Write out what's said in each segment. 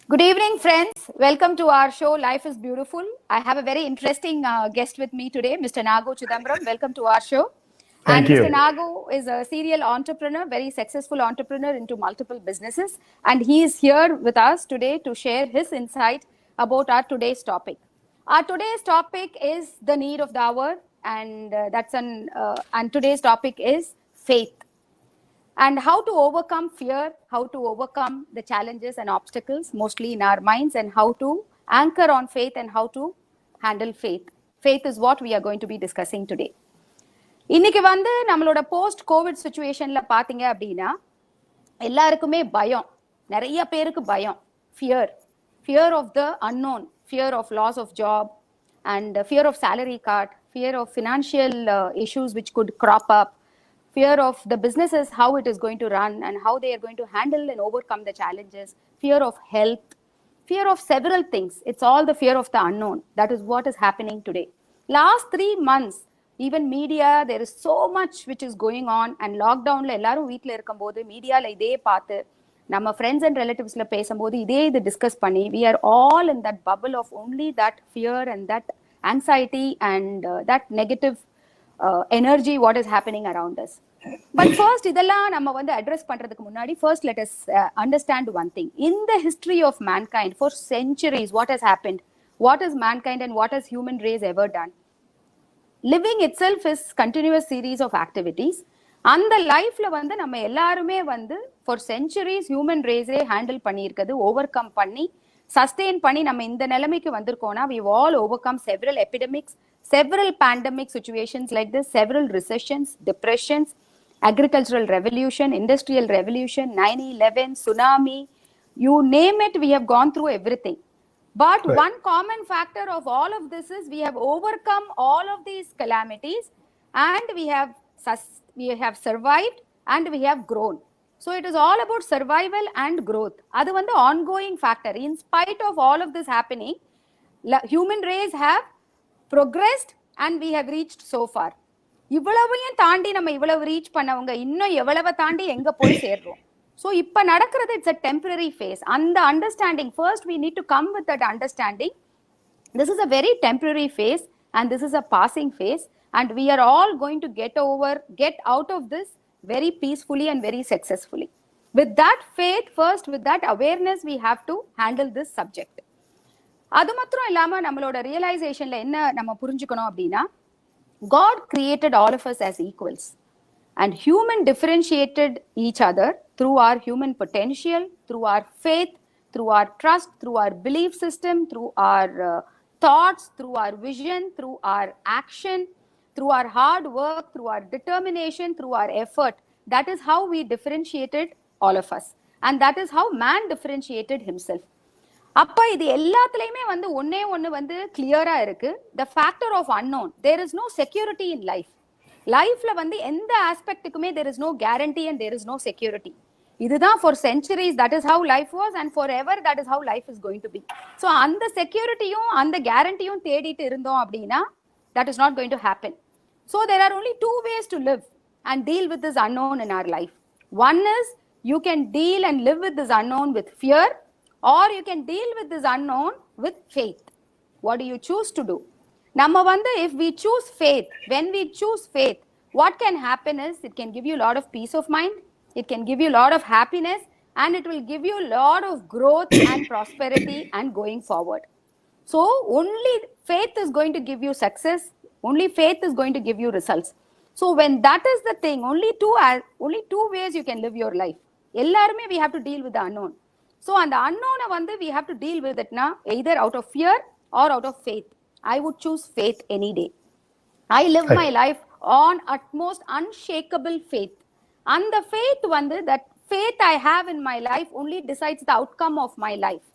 Good evening, friends. Welcome to our show, Life is Beautiful. I have a very interesting guest with me today, Mr. Nago Chidambaram. Welcome to our show. And Thank Mr. you. Nago is a serial entrepreneur, very successful entrepreneur into multiple businesses. And he is here with us today to share his insight about our today's topic. Our today's topic is the need of the hour, and and today's topic is faith and how to overcome fear, how to overcome the challenges and obstacles, mostly in our minds, and how to anchor on faith and how to handle faith. Faith is what we are going to be discussing today. இன்னைக்கு வந்து நம்மளோட post Covid சுச்சுவேஷன்ல பாத்தீங்க அப்படின்னா எல்லாருக்குமே பயம், நிறைய பேருக்கு பயம், fear of the unknown, fear of loss of job and fear of salary cut, fear of financial issues which could crop up, fear of the businesses, how it is going to run and how they are going to handle and overcome the challenges, fear of health, fear of several things. It's all the fear of the unknown. That is what is happening today. Last 3 months, even media, there is so much which is going on, and lockdownல எல்லாரும் வீட்ல இருக்கும்போது மீடியால இதே பார்த்து நம்ம friends and ரிலேட்டிவ்ஸ்ல பேசும்போது இதே இது டிஸ்கஸ் பண்ணி we are all in that bubble of only that fear and that anxiety and that negative energy what is happening around us. But first இதெல்லாம் நம்ம வந்து அட்ரஸ் பண்றதுக்கு முன்னாடி first let us understand one thing. In the history of mankind, for centuries, what has happened? What is mankind and what has human race ever done? Living itself is continuous series of activities. அந்த லைஃப்ல வந்து நம்ம எல்லாருமே வந்து for centuries human ரேஸே handle பண்ணியிருக்கிறது, over come பண்ணி sustain பண்ணி நம்ம இந்த நிலைமைக்கு வந்திருக்கோம்னா we all overcome several epidemics, several pandemic situations like this, several recessions, depressions, agricultural revolution, industrial revolution, 9/11, tsunami, you name it, we have gone through everything. But Right. one common factor of all of this is we have overcome all of these calamities and we have survived and we have grown. So it is all about survival and growth. அது வந்து ongoing factor. In spite of all of this happening, human race have progressed and we have reached so far. இவ்வளவையும் தாண்டி நம்ம இவ்வளவு reach பண்ணவங்க இன்னும் எவ்வளவு தாண்டி எங்க போய் சேர்றோம். So இப்ப நடக்கிறது it's a temporary phase. அந்த understanding, first we need to come with that understanding. This is a very temporary phase and this is a passing phase, and we are all going to get out of this very peacefully and very successfully. With that faith first, with that awareness, we have to handle this subject. அது மாத்திரம் இல்லாம நம்மளோட ரியலைசேஷன்ல என்ன நம்ம புரிஞ்சுக்கணும் அப்படின்னா, God created all of us as equals, and human differentiated each other through our human potential, through our faith, through our trust, through our belief system, through our thoughts, through our vision, through our action, through our hard work, through our determination, through our effort. That is how we differentiated all of us, and that is how man differentiated himself. அப்ப இது எல்லாத்துலயுமே வந்து ஒன்னே ஒண்ணு வந்து கிளியரா இருக்கு, the factor of unknown. There is no security in life. லைஃப்ல வந்து எந்த ஆஸ்பெக்ட்டுக்குமே there is no guarantee and there is no security. இதுதான் for centuries that is how life was, and forever that is how life is going to be. So அந்த செக்யூரிட்டியும் அந்த கேரண்டியும் தேடிட்டு இருந்தோம் அப்படின்னா that is not going to happen. So there are only two ways to live and deal with this unknown in our life. One is you can deal and live with this unknown with fear, or you can deal with this unknown with faith. What do you choose to do? நம்ம வந்து if we choose faith, when we choose faith, what can happen is it can give you a lot of peace of mind, it can give you a lot of happiness, and it will give you a lot of growth and prosperity and going forward. So only faith is going to give you success, only faith is going to give you results. So when that is the thing, only two ways you can live your life. எல்லாருமே we have to deal with the unknown. So அந்த unknown வந்து we have to deal with it na, either out of fear or out of faith. I would choose faith any day. I live my life on utmost unshakable faith. And the faith வந்து, that faith I have in my life only decides the outcome of my life.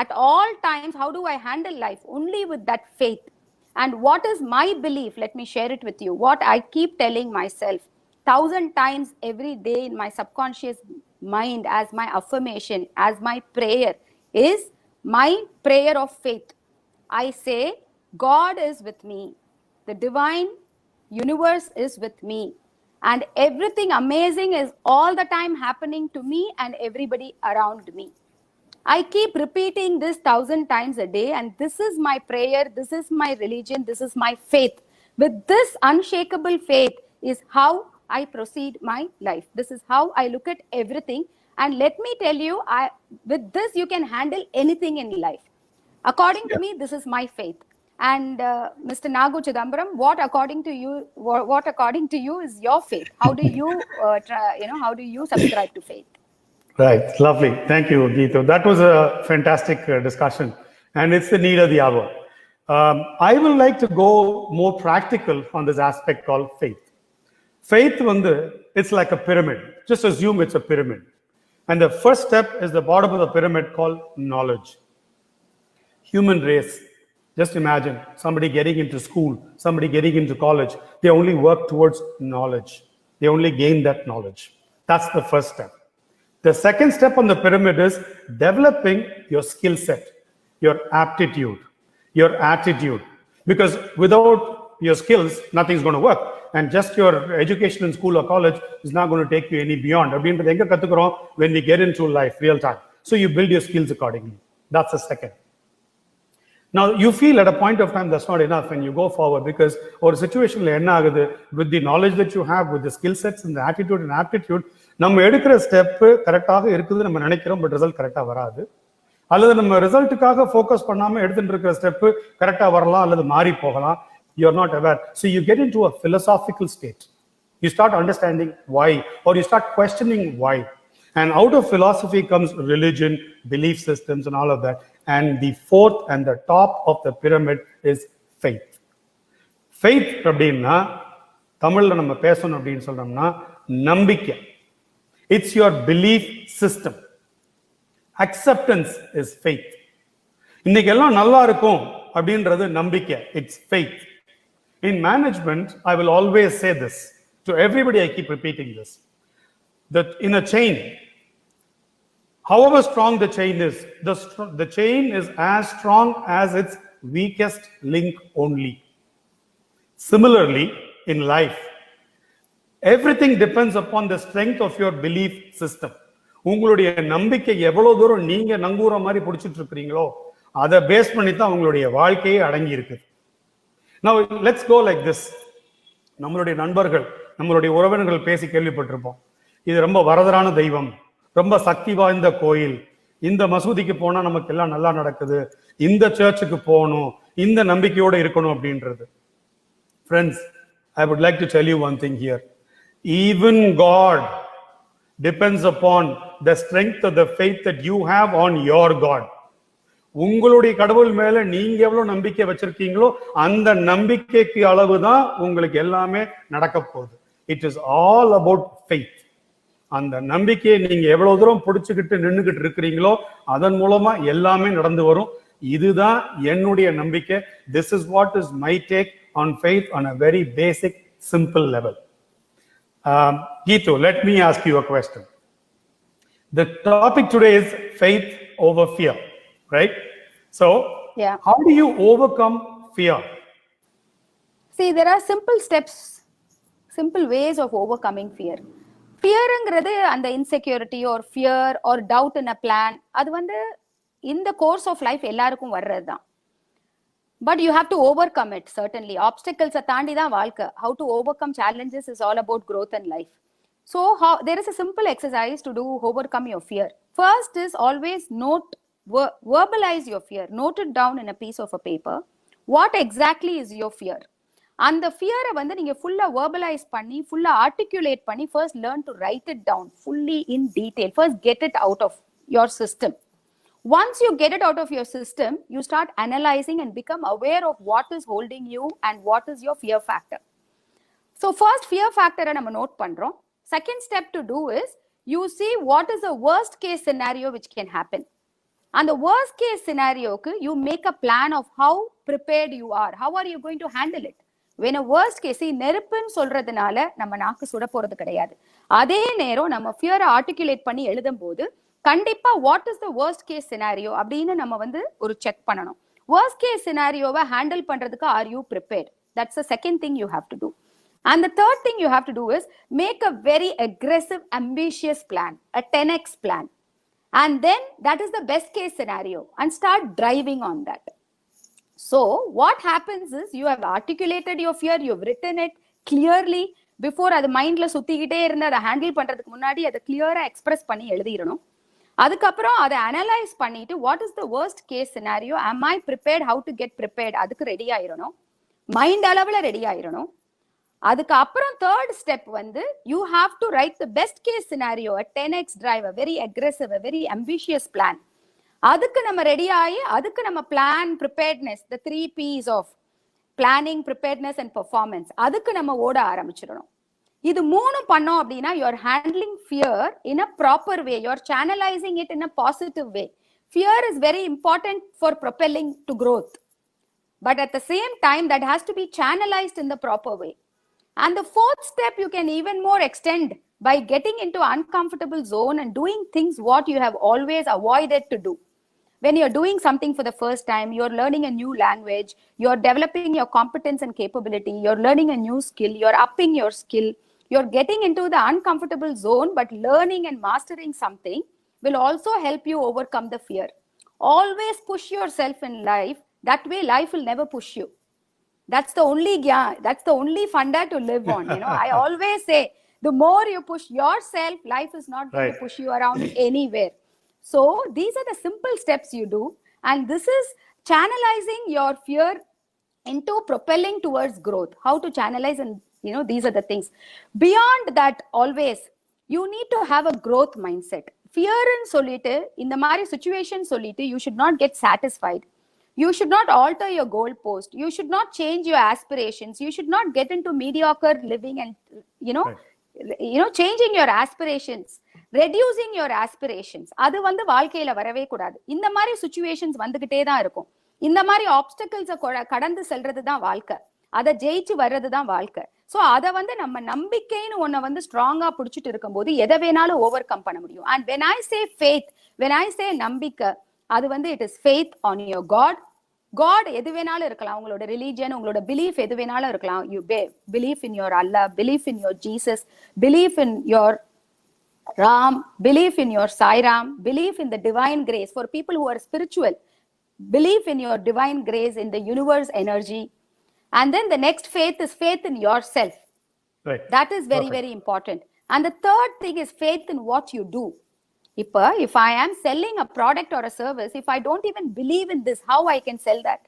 At all times, how do I handle life? Only with that faith. And what is my belief? Let me share it with you. What I keep telling myself 1,000 times every day in my subconscious mind as my affirmation, as my prayer, is my prayer of faith. I say, God is with me. The divine universe is with me. And everything amazing is all the time happening to me and everybody around me. I keep repeating this 1,000 times a day, and this is my prayer, this is my religion, this is my faith. With this unshakable faith is how I proceed my life. This is how I look at everything. And let me tell you, with this, you can handle anything in life. According to me, this is my faith. And Mr. Nagu Chidambaram, what according to you is your faith? How do you, how do you subscribe to faith? Right, lovely. Thank you, Geetu. That was a fantastic discussion, and it's the need of the hour. I would like to go more practical on this aspect called faith. Faith, it's like a pyramid. Just assume it's a pyramid. And the first step is the bottom of the pyramid called knowledge. Human race. Just imagine somebody getting into school, somebody getting into college. They only work towards knowledge. They only gain that knowledge. That's the first step. The second step on the pyramid is developing your skill set, your aptitude, your attitude. Because without your skills, nothing's going to work. And just your education in school or college is not going to take you any beyond. When we get into life, real time. So you build your skills accordingly. That's the second. Now, you feel at a point of time that's not enough and you go forward because or situation with the knowledge that you have, with the skill sets and the attitude and aptitude, நம்ம எடுக்கிற step கரெக்டாக இருக்குது நம்ம நினைக்கிறோம், but result கரெக்டாக வராது. அல்லது நம்ம ரிசல்ட்டுக்காக ஃபோக்கஸ் பண்ணாமல் எடுத்துட்டு இருக்கிற ஸ்டெப்பு கரெக்டாக வரலாம் அல்லது மாறி போகலாம். You are not aware. So you get into a philosophical state. You start understanding why, or you start questioning why. And out of philosophy comes religion, belief systems, and all of that. And the fourth and the top of the pyramid is faith. Faith அப்படின்னா தமிழ்ல நம்ம பேசணும் அப்படின்னு சொல்றோம்னா நம்பிக்கை. It's your belief system. Acceptance is faith. இன்னைக்கு எல்லாம் நல்லா இருக்கும் அப்படின்றது நம்பிக்கை. It's faith. In management, I will always say this to everybody. I keep repeating this. That in a chain, however strong the chain is, the chain is as strong as its weakest link only. Similarly, in life, everything depends upon the strength of your belief system. உங்களுடைய நம்பிக்கை எவ்வளவு தூரம் நீங்க நங்கூர மாதிரி பிடிச்சிட்டு இருக்கிறீங்களோ அதை base பண்ணி தான் உங்களுடைய வாழ்க்கையே அடங்கி இருக்கு. Now let's go like this. நம்மளுடைய நண்பர்கள், நம்மளுடைய உறவினர்கள் பேசி கேள்விப்பட்டிருப்போம். இது ரொம்ப வரதரான தெய்வம், ரொம்ப சக்தி வாய்ந்த கோயில், இந்த மசூதிக்கு போனா நமக்கு எல்லாம் நல்லா நடக்குது, இந்த சர்ச்சுக்கு போகணும், இந்த நம்பிக்கையோட இருக்கணும் அப்படின்றது. Friends, I would like to tell you one thing here. Even God depends upon the strength of the faith that you have on your God. உங்களுடைய கடவுள் மேல நீங்க எவ்வளவு நம்பிக்கை வச்சிருக்கீங்களோ அந்த நம்பிக்கைக்கு அளவுதான் உங்களுக்கு எல்லாமே நடக்க போகுது. It is all about faith. அந்த நம்பிக்கையை நீங்க எவ்வளவு தூரம் பிடிச்சுக்கிட்டு நின்றுகிட்டு இருக்கிறீங்களோ அதன் மூலமா எல்லாமே நடந்து வரும். இதுதான் என்னுடைய நம்பிக்கை. This is what is my take on faith on a very basic, simple level. Geetu, let me ask you a question. The topic today is faith over fear, right? So, yeah. How do you overcome fear? See, there are simple steps, simple ways of overcoming fear. Fearங்கிறது அந்த insecurity or fear or doubt in a plan, அது in the course of life எல்லாருக்கும் வர்றது தான். But you have to overcome it, certainly. Obstacles தாண்டி தான் வாழ்க்கை. How to overcome challenges is all about growth in life. So there is a simple exercise to do overcome your fear. First is always verbalize your fear. Note it down in a piece of a paper. What exactly is your fear? And the fear நீங்க full verbalize பண்ணி, full articulate பண்ணி, first learn to write it down fully in detail. First get it out of your system. Once you get it out of your system, you start analyzing and become aware of what is holding you and what is your fear factor. So first fear factor நம்ம note பண்றோம். Second step to do is you see what is the worst case scenario which can happen. And the worst case scenario, you make a plan of how prepared you are. How are you going to handle it? When a worst case, நெருப்புன்னு சொல்றதுனால நம்ம நாக்கு சுட போறது கிடையாது. அதே நேரம் நம்ம ஃபியரை articulate பண்ணி எழுதும் போது கண்டிப்பா what is the worst case scenario அப்படின்னு நம்ம ஒரு செக் பண்ணணும். worst case scenarioவை ஹேண்டில் பண்றதுக்கு are you prepared? That's the second thing you have to do. And the third thing you have to do is make a very aggressive, ambitious plan, a 10x plan. And then that is the best case scenario, and start driving on that. So what happens is, you have articulated your fear, you've written it clearly before. அது மைண்ட்ல சுத்திக்கிட்டே இருந்து அதை handle பண்றதுக்கு முன்னாடி அதை கிளியரா express பண்ணி எழுதிடணும். அதுக்கப்புறம் அதை அனலைஸ் பண்ணிட்டு, what is the worst case scenario, am I prepared, how to get prepared, அதுக்கு ரெடி ஆயிரணும், மைண்ட் அளவுல ரெடி ஆயிரணும். அதுக்கு அப்புறம் தேர்ட் ஸ்டெப் வந்து, you have to write the best case scenario, a 10x drive, a very aggressive, a very ambitious plan. அதுக்கு நம்ம ready ஆகி, அதுக்கு நம்ம plan, preparedness, the 3 P's of planning, preparedness and performance, அதுக்கு நம்ம ஓட ஆரம்பிச்சிடணும். இது மூணும் பண்ணோம் அப்படின்னா, you are handling fear in a proper way, you are channelising it in a positive way. Fear is very important for propelling to growth, but at the same time that has to be channelized in the proper way. And the fourth step you can even more extend by getting into uncomfortable zone and doing things what you have always avoided to do. When you're doing something for the first time, you're learning a new language, you're developing your competence and capability, you're learning a new skill, you're upping your skill, you're getting into the uncomfortable zone, but learning and mastering something will also help you overcome the fear. Always push yourself in life. That way life will never push you. That's the only funda to live on. I always say, the more you push yourself, life is not going to push you around anywhere. So these are the simple steps you do, and this is channelizing your fear into propelling towards growth. How to channelize, and these are the things. Beyond that, always you need to have a growth mindset. Fear in solite, in the mari situation solite, you should not get satisfied. You should not alter your goal post. You should not change your aspirations. You should not get into mediocre living and changing your aspirations, reducing your aspirations. அது வந்து வாழ்க்கையில வரவே கூடாது. இந்த மாதிரி situations வந்துகிட்டே தான் இருக்கும். இந்த மாதிரி ஆப்ஸ்டக்கிள்ஸை கடந்து செல்றது தான் வாழ்க்கை. அதை ஜெயிச்சு வர்றது தான் வாழ்க்கை. ஸோ அதை வந்து நம்ம நம்பிக்கைன்னு ஒன்றை வந்து ஸ்ட்ராங்கா பிடிச்சிட்டு இருக்கும்போது எதை வேணாலும் ஓவர் கம் பண்ண முடியும். And when I say faith, when I say நம்பிக்கை, அது வந்து it is faith on your God எது வேணாலும் இருக்கலாம். உங்களோட ரிலீஜியன், உங்களோட பிலீஃப் எது வேணாலும் இருக்கலாம். You belief in your Allah, belief in your Jesus, belief in your Ram, belief in your Sai Ram, belief in the divine grace. For people who are spiritual, belief in your divine grace, in the universe energy. And then the next faith is faith in yourself. Right. That is very, very important. And the third thing is faith in what you do. If I am selling a product or a service, if I don't even believe in this, how I can sell that?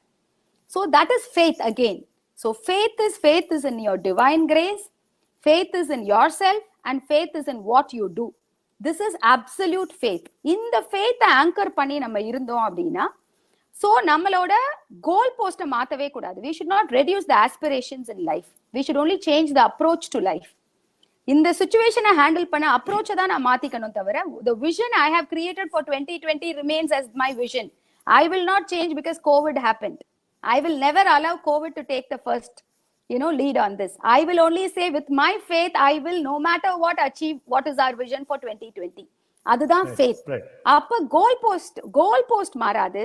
So that is faith again. So faith is in your divine grace, faith is in yourself, and faith is in what you do. This is absolute faith. இந்த faith anchor பண்ணி நம்ம இருந்தோம் அப்படின்னா, so நம்மளோட goal post மாத்தவே கூடாது. We should not reduce the aspirations in life. We should only change the approach to life. இந்த situation handle பண்ண approach தான் நான் மாத்திக்கணும் தவிர, the vision I have created for 2020 remains as my vision. I will not change because COVID happened. I will never allow COVID to take the first lead on this. I will only say, with my faith, I will, no matter what, achieve what is our vision for 2020. அதுதான் faith. அப்ப goal post மாறாது,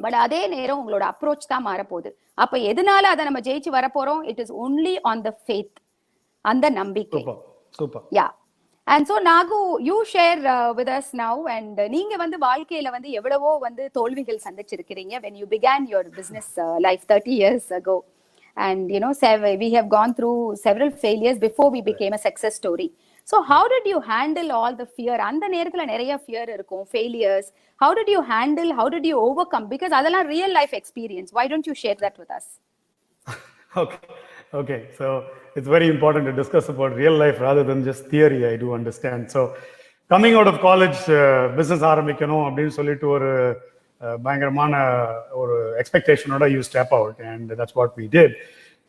but அதே நேரம் உங்களோட approach தான் மாறப்போகுது. அப்ப எதனால அதை நம்ம ஜெயிச்சு வரப்போறோம்? It is only on the faith, அந்த நம்பிக்கை. Super. Yeah. And so Nagu, you share with us now, and நீங்க வந்து வாழ்க்கையில வந்து எவ்வளவோ வந்து தோல்விகள் சந்திச்சிருக்கிறீங்க when you began your business life 30 years ago. And we have gone through several failures before we became a success story. So how did you handle all the fear? அந்த நேரத்துல நிறைய fear இருக்கும், failures. How did you handle, how did you overcome? Because அதெல்லாம் real life experience. Why don't you share that with us? Okay. So it's very important to discuss about real life rather than just theory. I do understand. So coming out of college, business ஆரம்பிக்கணும் அப்படின்னு சொல்லிட்டு ஒரு பயங்கரமான ஒரு எக்ஸ்பெக்டேஷனோட you step out, and that's what we did.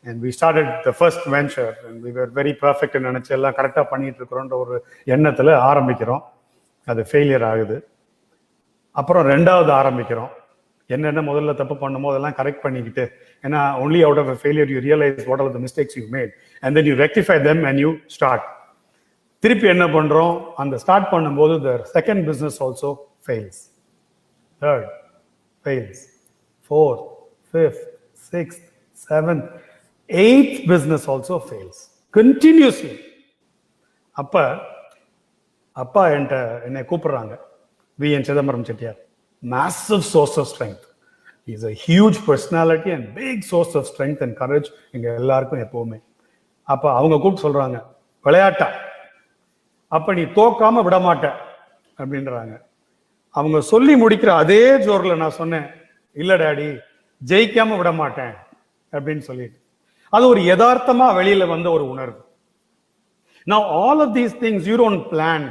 And we started the first venture, and we were very perfect நினச்சி எல்லாம் கரெக்டாக பண்ணிட்டு இருக்கிறோன்ற ஒரு எண்ணத்தில் ஆரம்பிக்கிறோம். அது ஃபெயிலியர் ஆகுது. அப்புறம் ரெண்டாவது ஆரம்பிக்கிறோம். என்னென்ன முதல்ல தப்பு பண்ணுமோ அதெல்லாம் கரெக்ட் பண்ணிக்கிட்டு, ஏன்னா only out of a failure you realise what are the mistakes you made, and then you rectify them and you start. திருப்பி என்ன பண்ணுறோம்? அந்த ஸ்டார்ட் பண்ணும்போது the second business also fails, third fails, fourth, fifth, sixth, seventh, eighth business also fails continuously. அப்பா என்னை கூப்பிடுறாங்க, V.N. Chidambaram Chettiar. Massive source of strength. He's a huge personality and big source of strength and courage எங்க எல்லாருக்கும் எப்பவுமே. அப்ப அவங்க கூப்பிட்டு சொல்றாங்க, விளையாட்டா அப்ப நீ தோக்காம விட மாட்ட அப்படின்றாங்க. அவங்க சொல்லி முடிக்கிற அதே ஜோர்ல நான் சொன்னேன், இல்ல டாடி ஜெயிக்காம விட மாட்டேன் அப்படின்னு சொல்லிட்டு. அது ஒரு யதார்த்தமா வெளியில வந்த ஒரு உணர்வு. Now all of these things you don't plan.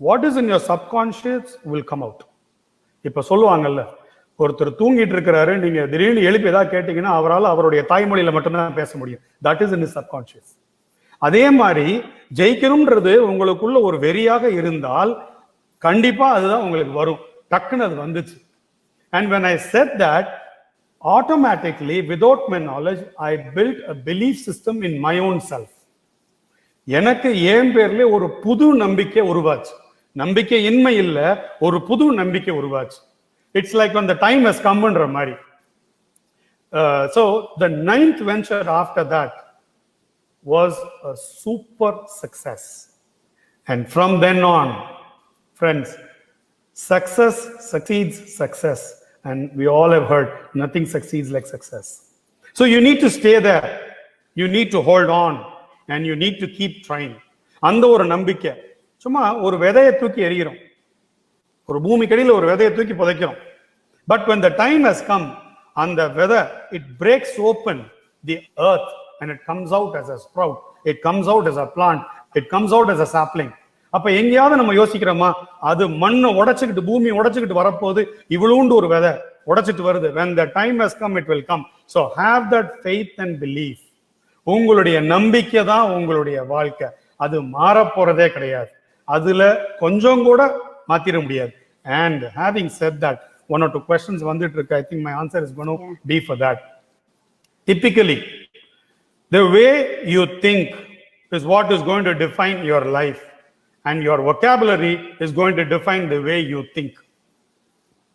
What is in your subconscious will come out. இப்ப சொல்லுவாங்கல்ல, ஒருத்தர் தூங்கிட்டு இருக்கிறாரு, நீங்க திடீர்னு எழுப்பி ஏதாவது கேட்டீங்கன்னா அவரால் அவருடைய தாய்மொழியில மட்டும்தான் பேச முடியும். That is in his subconscious. அதே மாதிரி ஜெயிக்கணும்ன்றது உங்களுக்குள்ள ஒரு வெறியாக இருந்தால் கண்டிப்பா அதுதான் உங்களுக்கு வரும். டக்குன்னு அது வந்துச்சு. And when I said that, automatically without my knowledge I built a belief system in my own self. எனக்கு என் பேர்ல ஒரு புது நம்பிக்கை உருவாச்சு. நம்பிக்கை இன்மை இல்ல, ஒரு புது நம்பிக்கை உருவாச்சு. It's like when the time has come ன்ற மாதிரி. So the 9th venture after that was a super success. And from then on, friends, success succeeds success. And we all have heard, nothing succeeds like success. So you need to stay there. You need to hold on. And you need to keep trying. அந்த ஒரு நம்பிக்கை. சும்மா ஒரு விதையை தூக்கி எறிகிறோம், ஒரு பூமிக்கடியில் ஒரு விதையை தூக்கி புதைக்கிறோம். But when the time has come, அந்த விதை, it breaks open the earth and it comes out as a sprout. It comes out as a plant. It comes out as a sapling. அப்ப எங்கேயாவது நம்ம யோசிக்கிறோமா, அது மண்ணை உடைச்சுக்கிட்டு பூமி உடைச்சுக்கிட்டு வரப்போது, இவ்வளவுண்டு ஒரு விதை உடைச்சிட்டு வருது. When the time has come, it will come. So have that faith and belief. உங்களுடைய நம்பிக்கை தான் உங்களுடைய வாழ்க்கை. அது மாற போறதே கிடையாது. அதுல கொஞ்சம் கூட மாத்திர முடியாது. And having said that, 1 or 2 questions வந்துட்டு இருக்கு. I think my answer is going to be for that. Typically, the way you think is what is going to define your life, and your vocabulary is going to define the way you think.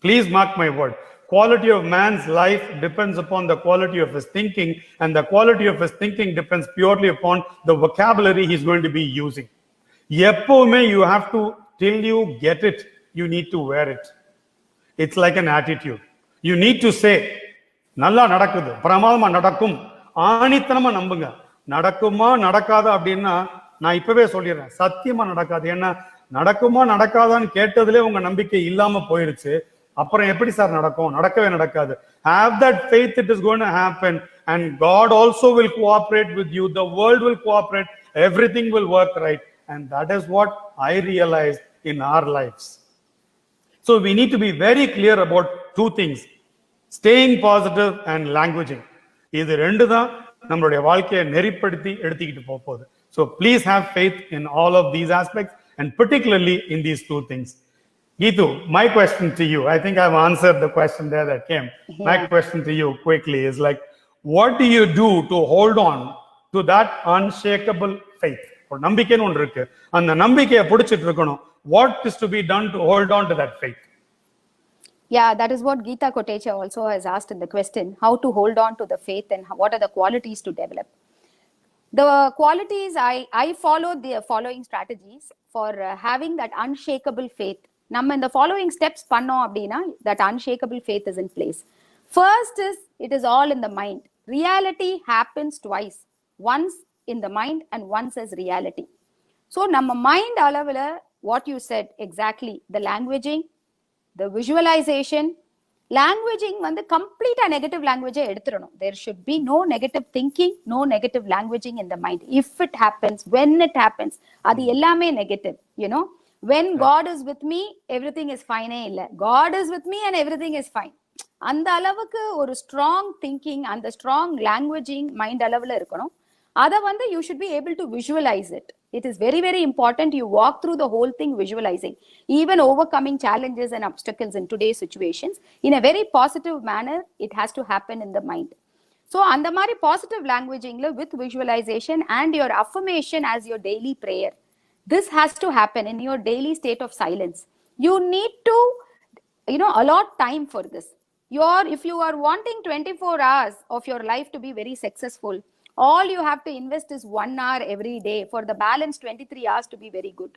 Please mark my word. Quality of man's life depends upon the quality of his thinking, and the quality of his thinking depends purely upon the vocabulary he's going to be using. Eppume you have to, till you get it, you need to wear it. It's like an attitude. You need to say, நல்லா நடக்குது, பிரமாதமா நடக்கும், ஆணித்தனமா நம்புங்க. நடக்குமா நடக்காதா அப்படின்னா நான் இப்பவே சொல்லிடுறேன், சத்தியமா நடக்காது. ஏன்னா நடக்குமா நடக்காதான்னு கேட்டதுலே உங்க நம்பிக்கை இல்லாம போயிருச்சு. அப்புறம் எப்படி சார் நடக்கும்? நடக்கவே நடக்காது. Have that faith, it is going to happen, and God also will cooperate with you. The world will cooperate. Everything will work right, and that is what I realized in our lives. So we need to be very clear about 2 things: staying positive and languaging. இது ரெண்டு தான் நம்மளுடைய வாழ்க்கையை நெறிப்படுத்தி எடுத்துக்கிட்டு போகுது. So please have faith in all of these aspects, and particularly in these 2 things. Geetu, my question to you, I think I've answered the question there that came. Yeah. My question to you quickly is like, what do you do to hold on to that unshakable faith? ஒரு நம்பிக்கைன்னு ஒன்று இருக்கு, அந்த நம்பிக்கையை பிடிச்சிட்டு இருக்கணும். What is to be done to hold on to that faith? Yeah, that is what Geeta Kotecha also has asked in the question, how to hold on to the faith and what are the qualities to develop. The qualities, I followed the following strategies for having that unshakable faith. நம்ம இந்த following steps பண்ணோம் அப்படின்னா that unshakable faith is in place. First is, it is all in the mind. Reality happens twice. Once in the mind and once as reality. So நம்ம mind அளவுல what you said exactly, the languaging, the visualization. Languaging வந்து கம்ப்ளீட்டா negative லாங்குவேஜை எடுத்துடணும். There should be no negative thinking, no negative languaging in the mind. If it happens, when it happens, அது எல்லாமே negative, you know. When God is with me, everything is fine. God is with me and everything is fine. அந்த அளவுக்கு ஒரு strong thinking and the strong languaging mind அளவுல இருக்கணும். அத வந்து you should be able to visualize it. It is very, very important you walk through the whole thing visualizing, even overcoming challenges and obstacles in today's situations in a very positive manner. It has to happen in the mind. So அந்த மாதிரி positive languagingல with visualization and your affirmation as your daily prayer. This has to happen in your daily state of silence. You need to, allot time for this. If you are wanting 24 hours of your life to be very successful, all you have to invest is 1 hour every day for the balance 23 hours to be very good.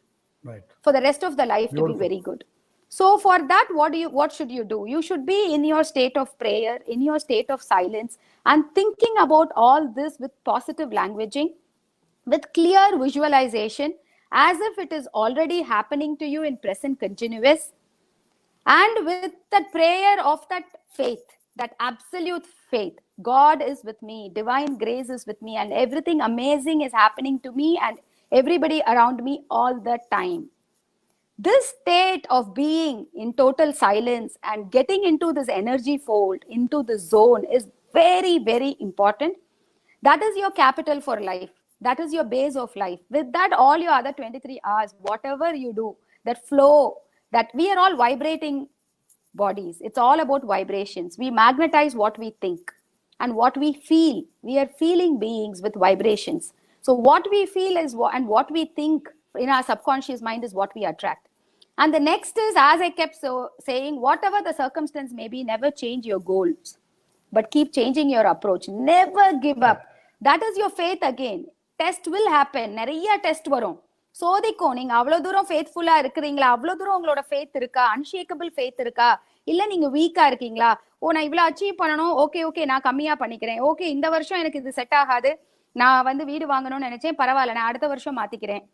Right. For the rest of the life to be very good. So for that, what should you do? You should be in your state of prayer, in your state of silence, and thinking about all this with positive languaging, with clear visualization, as if it is already happening to you in present continuous, and with that prayer of that faith, that absolute faith. God is with me, divine grace is with me, and everything amazing is happening to me and everybody around me all the time. This state of being in total silence and getting into this energy fold, into the zone, is very, very important. That is your capital for life. That is your base of life. With that, all your other 23 hours, whatever you do, that flow, that we are all vibrating bodies. It's all about vibrations. We magnetize what we think and what we feel. We are feeling beings with vibrations. So what we feel is and what we think in our subconscious mind is what we attract. And the next is, as I kept saying, whatever the circumstance may be, never change your goals, but keep changing your approach. Never give up. That is your faith again. Test will happen. நிறைய test வரும். சோதிக்கும். நீங்க அவ்வளவு தூரம் ஃபேத்ஃபுல்லா இருக்கிறீங்களா, அவ்வளவு தூரம் உங்களோட ஃபேத் இருக்கா, அன்ஷேக்கபிள் ஃபேத் இருக்கா, இல்ல நீங்க வீக்கா இருக்கீங்களா, நான் இவ்வளவு அச்சீவ் பண்ணணும், ஓகே நான் கம்மியா பண்ணிக்கிறேன், ஓகே இந்த வருஷம் எனக்கு இது செட் ஆகாது, நான் வீடு வாங்கணும்னு நினைச்சேன், பரவாயில்ல நான் அடுத்த வருஷம் மாத்திக்கிறேன்.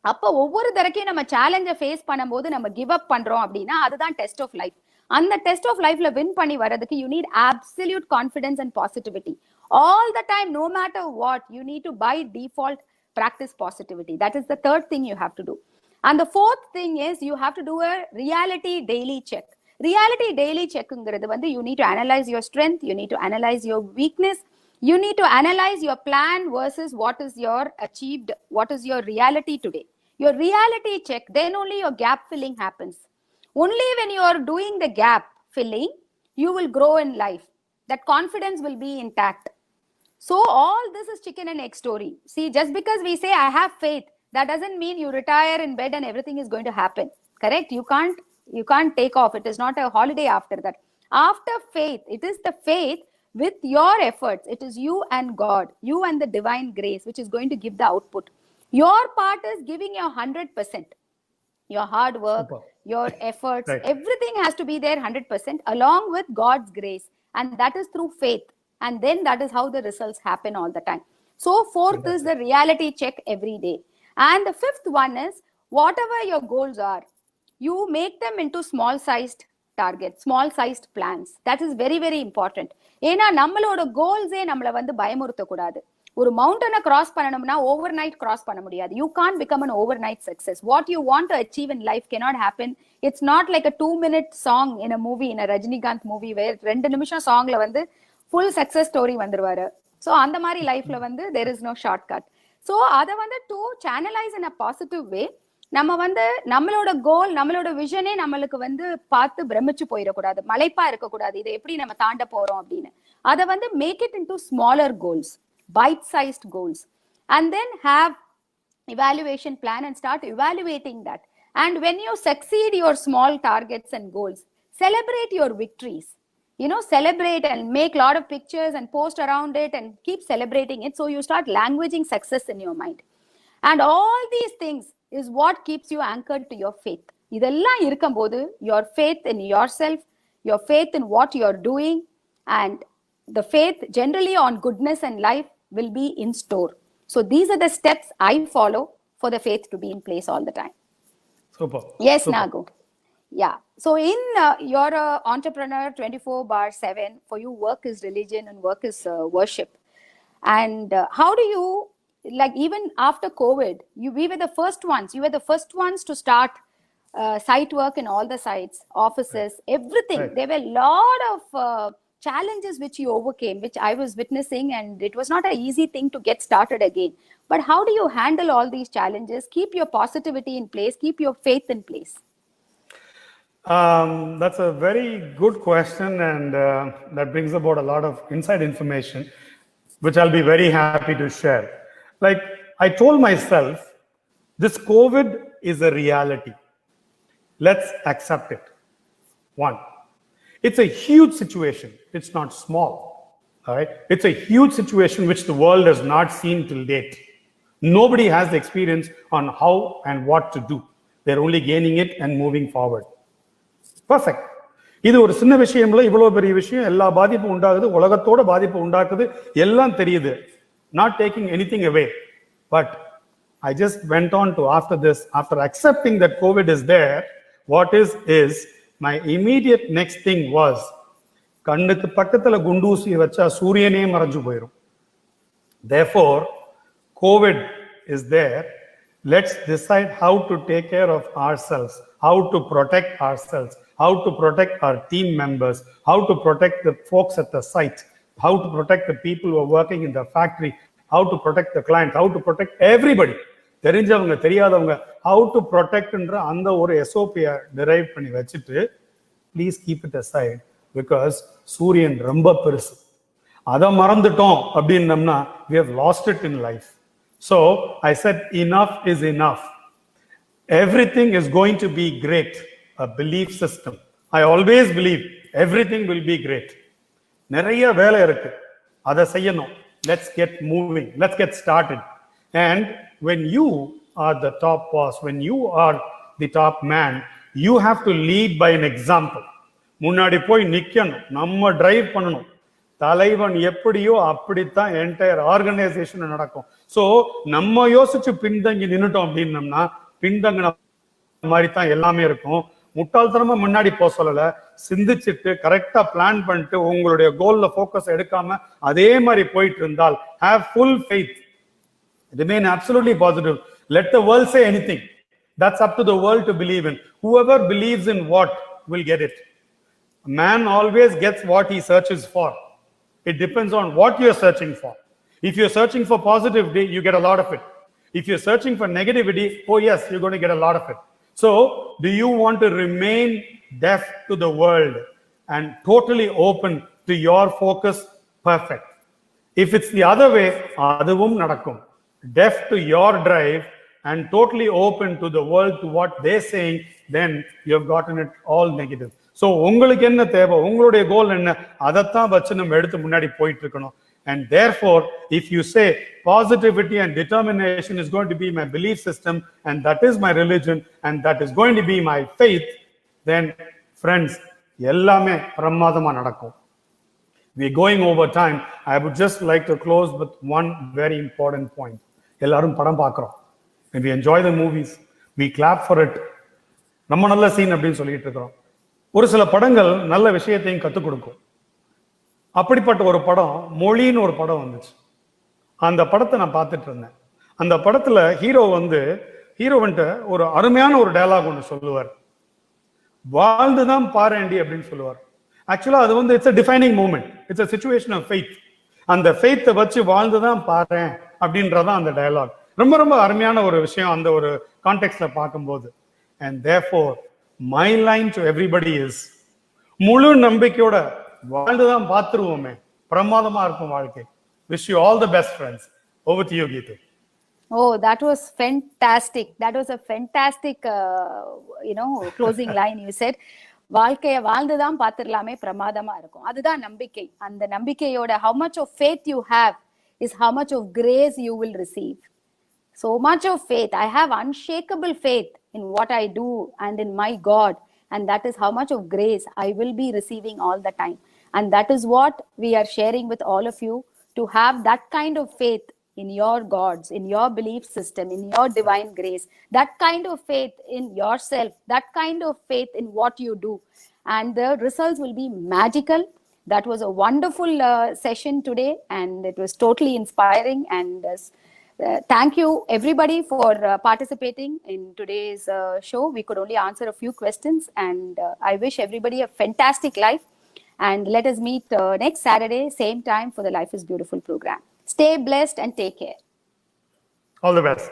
அப்போ ஒவ்வொரு தடக்கையும் நம்ம சேலஞ்சை ஃபேஸ் பண்ணும்போது நம்ம கிவ் அப் பண்றோம் அப்படின்னா அதுதான் டெஸ்ட் ஆஃப் லைஃப். அந்த டெஸ்ட் ஆஃப் லைஃப்ல வின் பண்ணி வரதுக்கு you need absolute confidence and positivity. All the time, no matter what, you need to by default practice positivity. That is the third thing you have to do. And the fourth thing is you have to do a reality daily check. Reality daily checkங்கிறது you need to analyze your strength, you need to analyze your weakness, you need to analyze your plan versus what is your achieved, what is your reality today. Your reality check, then only your gap filling happens. Only when you are doing the gap filling, you will grow in life. That confidence will be intact. So all this is chicken and egg story. See, just because we say I have faith, that doesn't mean you retire in bed and everything is going to happen. Correct? You can't take off. It is not a holiday after that. After faith, it is the faith with your efforts. It is you and God, you and the divine grace, which is going to give the output. Your part is giving your 100%. Your hard work, super, your efforts, right, everything has to be there 100% along with God's grace. And that is through faith. And then that is how the results happen all the time. So fourth is the reality check every day. And the fifth one is, whatever your goals are, you make them into small sized targets, small sized plans. That is very, very important. ஏன்னா நம்மளோட கோல்ஸே நம்மளை பயமுறுத்த கூடாது. ஒரு மவுண்டனை cross பண்ணணும்னா overnight cross பண்ண முடியாது. You can't become an overnight success. What you want to achieve in life cannot happen. It's not like a 2-minute song in a movie, in a Rajinikanth movie, where 2 நிமிஷம் சாங்ல full success story வந்துருவாரு. So அந்த மாதிரி லைஃப்ல there is no shortcut. So அதை to channelise in a positive way, நம்ம நம்மளோட கோல், நம்மளோட விஷனே நம்மளுக்கு பார்த்து பிரமிச்சு போயிடக்கூடாது, மலைப்பா இருக்கக்கூடாது, இதை எப்படி நம்ம தாண்ட போறோம் அப்படின்னு. அதை make it into smaller goals, bite-sized goals, and then have evaluation plan and start evaluating that. And when you succeed your small targets and goals, celebrate your victories. Celebrate and make a lot of pictures and post around it and keep celebrating it. So you start languaging success in your mind. And all these things is what keeps you anchored to your faith. இதெல்லாம் இருக்கும்போது your faith in yourself, your faith in what you're doing, and the faith generally on goodness and life will be in store. So these are the steps I follow for the faith to be in place all the time. Super. Yes, super. Nagu. Yeah. So in you're an entrepreneur 24/7. For you, work is religion and work is worship. And how do you, like, even after COVID, we were the first ones. You were the first ones to start site work in all the sites, offices, right, everything. Right. There were a lot of challenges which you overcame, which I was witnessing, and it was not an easy thing to get started again. But how do you handle all these challenges? Keep your positivity in place, keep your faith in place. That's a very good question, and that brings about a lot of inside information, which I'll be very happy to share. Like I told myself, this COVID is a reality. Let's accept it. One, it's a huge situation. It's not small. All right. It's a huge situation which the world has not seen till date. Nobody has the experience on how and what to do. They're only gaining it and moving forward. Perfect. இது ஒரு சின்ன விஷயம்ல இவ்வளவு பெரிய விஷயம், எல்லா பாதிப்பும் உண்டாகுது, உலகத்தோட பாதிப்பு உண்டாக்குது, எல்லாம் தெரியுது. Not taking anything away, but I just went on to after accepting that COVID is there, what is my immediate next thing was, கண்ணுக்கு பக்கத்துல குண்டூசி வச்சா சூரியனே மறைஞ்சு போயிடும். Therefore, COVID is there. Let's decide how to take care of ourselves, how to protect ourselves, how to protect our team members, how to protect the folks at the site, how to protect the people who are working in the factory, how to protect the client, how to protect everybody. தெரிஞ்சவங்க தெரியாதவங்க, how to protectன்ற அந்த ஒரு SOP-ய derive பண்ணி வச்சுட்டு, please keep it aside, because சூரியன் ரொம்ப பெருசு. அதை மறந்துட்டோம் அப்படின்னம்னா we have lost it in life. So I said enough is enough. Everything is going to be great. A belief system. I always believe everything will be great. நிறைய வேலை இருக்கு, அதை செய்யணும். Let's get moving. Let's get started. And when you are the top boss, when you are the top man, you have to lead by an example. முன்னாடி போய் நிக்கணும், நம்ம drive பண்ணணும். தலைவன் எப்படியோ அப்படித்தான் என்டையர் ஆர்கனைசேஷன் நடக்கும். ஸோ நம்ம யோசிச்சு பின்தங்கி நின்னுட்டோம் அப்படின்னம்னா பின்தங்கின மாதிரி தான் எல்லாமே இருக்கும். முட்டாள்தனமா முன்னாடி போக சொல்லல, சிந்திச்சுட்டு கரெக்டா பிளான் பண்ணிட்டு உங்களுடைய கோல்ல போக்கஸ் எடுக்காம அதே மாதிரி போயிட்டு இருந்தால், have full faith, remain absolutely positive, let the world say anything, that's up to the world to believe in. Whoever believes in what will get it. Man always gets what he searches for. It depends on what you're searching for. If you're searching for positivity, you get a lot of it. If you're searching for negativity, oh yes, you're going to get a lot of it. So, do you want to remain deaf to the world and totally open to your focus? Perfect. If it's the other way, aduvum nadakkum. Deaf to your drive and totally open to the world, to what they're saying, then you have gotten it all negative. So, உங்களுக்கு என்ன தேவை, உங்களுடைய கோல் என்ன, அதைத்தான் வச்சு நம்ம எடுத்து முன்னாடி போயிட்டு இருக்கணும். And therefore, if you say positivity and determination is going to be my belief system, and that is my religion, and that is going to be my faith, then friends, ellame pramadama nadakkum. We're going over time. I would just like to close with one very important point. Ellarum padam paakrom. When we enjoy the movies, we clap for it. நம்ம நல்ல scene அப்படின்னு சொல்லிட்டு இருக்கிறோம். ஒரு சில படங்கள் நல்ல விஷயத்தையும் கற்றுக் கொடுக்கும். அப்படிப்பட்ட ஒரு படம் மொழின்னு ஒரு படம் வந்துச்சு. அந்த படத்தை நான் பார்த்துட்டு இருந்தேன். அந்த படத்துல ஹீரோவன்ட்டு ஒரு அருமையான ஒரு டயலாக் ஒன்று சொல்லுவார். வாழ்ந்துதான் பாரேண்டி அப்படின்னு சொல்லுவார். ஆக்சுவலா அது it's a defining moment. It's a situation of faith. அந்த ஃபெய்த்தை வச்சு வாழ்ந்துதான் பாரேன் அப்படின்றதான் அந்த டயலாக். ரொம்ப ரொம்ப அருமையான ஒரு விஷயம் அந்த ஒரு கான்டெக்ட்ல பார்க்கும்போது. And therefore, my line to everybody is, முழு நம்பிக்கையோட வாழ்ந்துதான் பார்த்துருவோமே, பிரமாதமா இருக்கும் வாழ்க்கை. Wish you all the best, friends. Over to you, Geetu. Oh, that was fantastic. That was a fantastic, closing line you said. வாழ்க்கைய வாழ்ந்துதான் பார்த்துடலாமே, பிரமாதமா இருக்கும். அதுதான் நம்பிக்கை. அந்த நம்பிக்கையோட how much of faith you have is how much of grace you will receive. So much of faith. I have unshakable faith in what I do and in my God. And that is how much of grace I will be receiving all the time. And that is what we are sharing with all of you, to have that kind of faith in your gods, in your belief system, in your divine grace, that kind of faith in yourself, that kind of faith in what you do. And the results will be magical. That was a wonderful session today, and it was totally inspiring. And thank you everybody for participating in today's show. We could only answer a few questions, and I wish everybody a fantastic life. And let us meet next Saturday, same time, for the Life is Beautiful program. Stay blessed and take care. All the best.